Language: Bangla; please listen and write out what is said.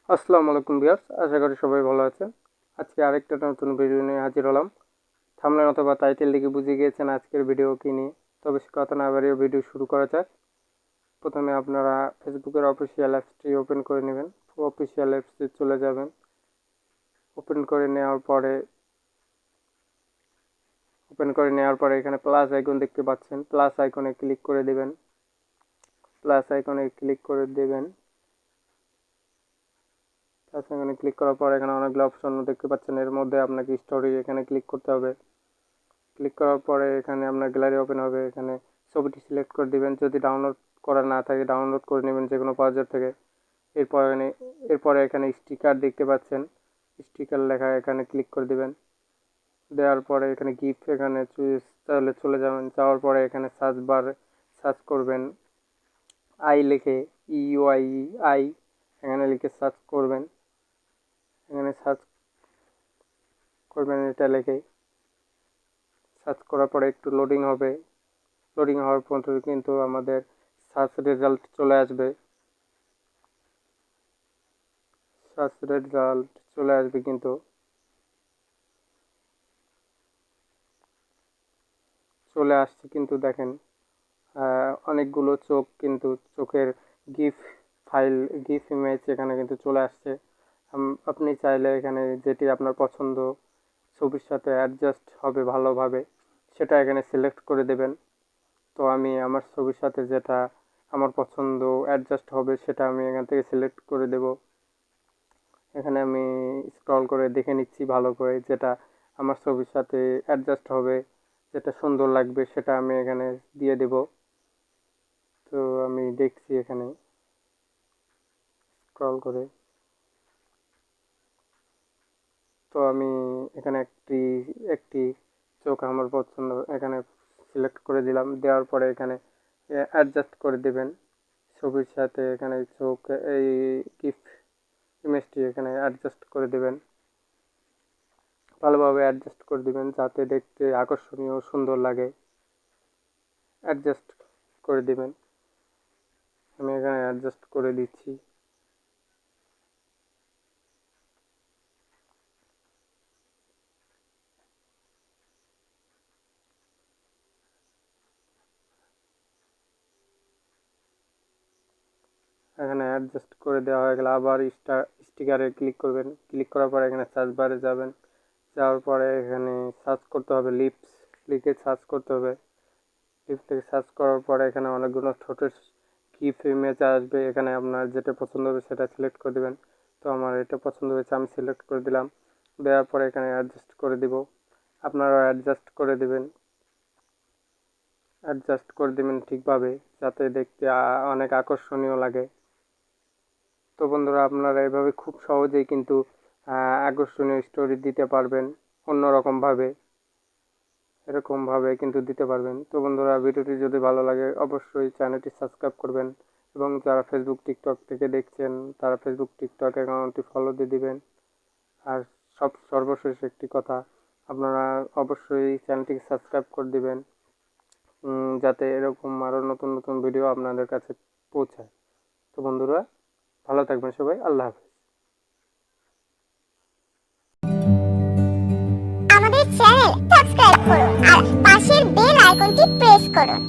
আসসালামু আলাইকুম ভিউয়ার্স, আশা করি সবাই ভালো আছেন। আজকে আরেকটা নতুন ভিডিও নিয়ে হাজির হলাম। থাম্বনেল অথবা টাইটেল দেখে বুঝে গিয়েছেন আজকের ভিডিও কি নিয়ে। তবে সে কথা না বাড়িয়ে ভিডিও শুরু করা যাক। প্রথমে আপনারা ফেসবুকের অফিসিয়াল অ্যাপসটি ওপেন করে নেবেন। অফিসিয়াল অ্যাপসে চলে যাবেন। ওপেন করে নেওয়ার পরে এখানে প্লাস আইকন দেখতে পাচ্ছেন। প্লাস আইকনে ক্লিক করে দেবেন। প্লাস আইকনে ক্লিক করার পর এখানে অনেকগুলো অপশন দেখতে পাচ্ছেন। এর মধ্যে আপনাকে স্টোরি এখানে ক্লিক করতে হবে। ক্লিক করার পরে এখানে আপনার গ্যালারি ওপেন হবে। এখানে ছবিটি সিলেক্ট করে দিবেন। যদি ডাউনলোড করা না থাকে ডাউনলোড করে নেবেন যে কোনো ব্রাউজার থেকে। এরপরে এখানে স্টিকার দেখতে পাচ্ছেন। স্টিকার লেখা এখানে ক্লিক করে দিবেন। দেওয়ার পরে এখানে গিফট এখানে তাহলে চলে যাবেন। যাওয়ার পরে এখানে সার্চ করবেন আই লিখে, IUI এখানে লিখে সার্চ করবেন। এখানে সার্চ করবেন এটা লিখে। সার্চ করার পরে একটু লোডিং হবে। লোডিং হওয়ার পর কিন্তু আমাদের সার্চ রেজাল্ট চলে আসবে। কিন্তু চলে আসছে কিন্তু দেখেন অনেকগুলো চোখ, কিন্তু চোখের গিফ ইমেজ এখানে কিন্তু চলে আসছে। আপনি চাইলে এখানে যেটি আপনার পছন্দ ছবির সাথে অ্যাডজাস্ট হবে ভালোভাবে সেটা এখানে সিলেক্ট করে দেবেন। তো আমি আমার ছবির সাথে যেটা আমার পছন্দ অ্যাডজাস্ট হবে সেটা আমি এখান থেকে সিলেক্ট করে দেব। এখানে আমি স্ক্রল করে দেখে নিচ্ছি ভালো করে যেটা আমার ছবির সাথে অ্যাডজাস্ট হবে, যেটা সুন্দর লাগবে সেটা আমি এখানে দিয়ে দেব। তো আমি দেখছি এখানে স্ক্রল করে। তো আমি এখানে একটি চোখ আমার পছন্দ এখানে সিলেক্ট করে দিলাম। দেওয়ার পরে এখানে অ্যাডজাস্ট করে দেবেন ছবির সাথে। এখানে চোখ এই গিফট ইমেজটি এখানে অ্যাডজাস্ট করে দেবেন, ভালোভাবে অ্যাডজাস্ট করে দেবেন যাতে দেখতে আকর্ষণীয় সুন্দর লাগে। অ্যাডজাস্ট করে দেবেন। আমি এখানে অ্যাডজাস্ট করে দিচ্ছি। এখানে অ্যাডজাস্ট করে দেওয়া হয়ে গেলে আবার স্টিকারে ক্লিক করবেন। ক্লিক করার পরে এখানে সার্চ বারে যাবেন। যাওয়ার পরে এখানে সার্চ করতে হবে লিপস লিখে সার্চ করতে হবে। লিপস থেকে সার্চ করার পরে এখানে অনেকগুলো ঠোঁটের গিফট ইমেজ আসবে। এখানে আপনার যেটা পছন্দ হবে সেটা সিলেক্ট করে দেবেন। তো আমার এটা পছন্দ হয়েছে, আমি সিলেক্ট করে দিলাম। দেওয়ার পরে এখানে অ্যাডজাস্ট করে দিব। আপনারাও অ্যাডজাস্ট করে দেবেন ঠিকভাবে যাতে দেখতে অনেক আকর্ষণীয় লাগে। তো বন্ধুরা, আপনারা এভাবে খুব সহজেই কিন্তু আকর্ষণীয় স্টোরি দিতে পারবেন। অন্যরকমভাবে এরকমভাবে কিন্তু দিতে পারবেন। তো বন্ধুরা, ভিডিওটি যদি ভালো লাগে অবশ্যই চ্যানেলটি সাবস্ক্রাইব করবেন এবং যারা ফেসবুক টিকটক থেকে দেখছেন তারা ফেসবুক টিকটক অ্যাকাউন্টটি ফলো দিয়ে দিবেন। আর সর্বশেষ একটি কথা, আপনারা অবশ্যই চ্যানেলটিকে সাবস্ক্রাইব করে দিবেন যাতে এরকম আরও নতুন নতুন ভিডিও আপনাদের কাছে পৌঁছায়। তো বন্ধুরা, ভালো থাকবেন সবাই। আল্লাহ হাফেজ। আমাদের চ্যানেল সাবস্ক্রাইব করুন আর পাশের বেল আইকনটি প্রেস করুন।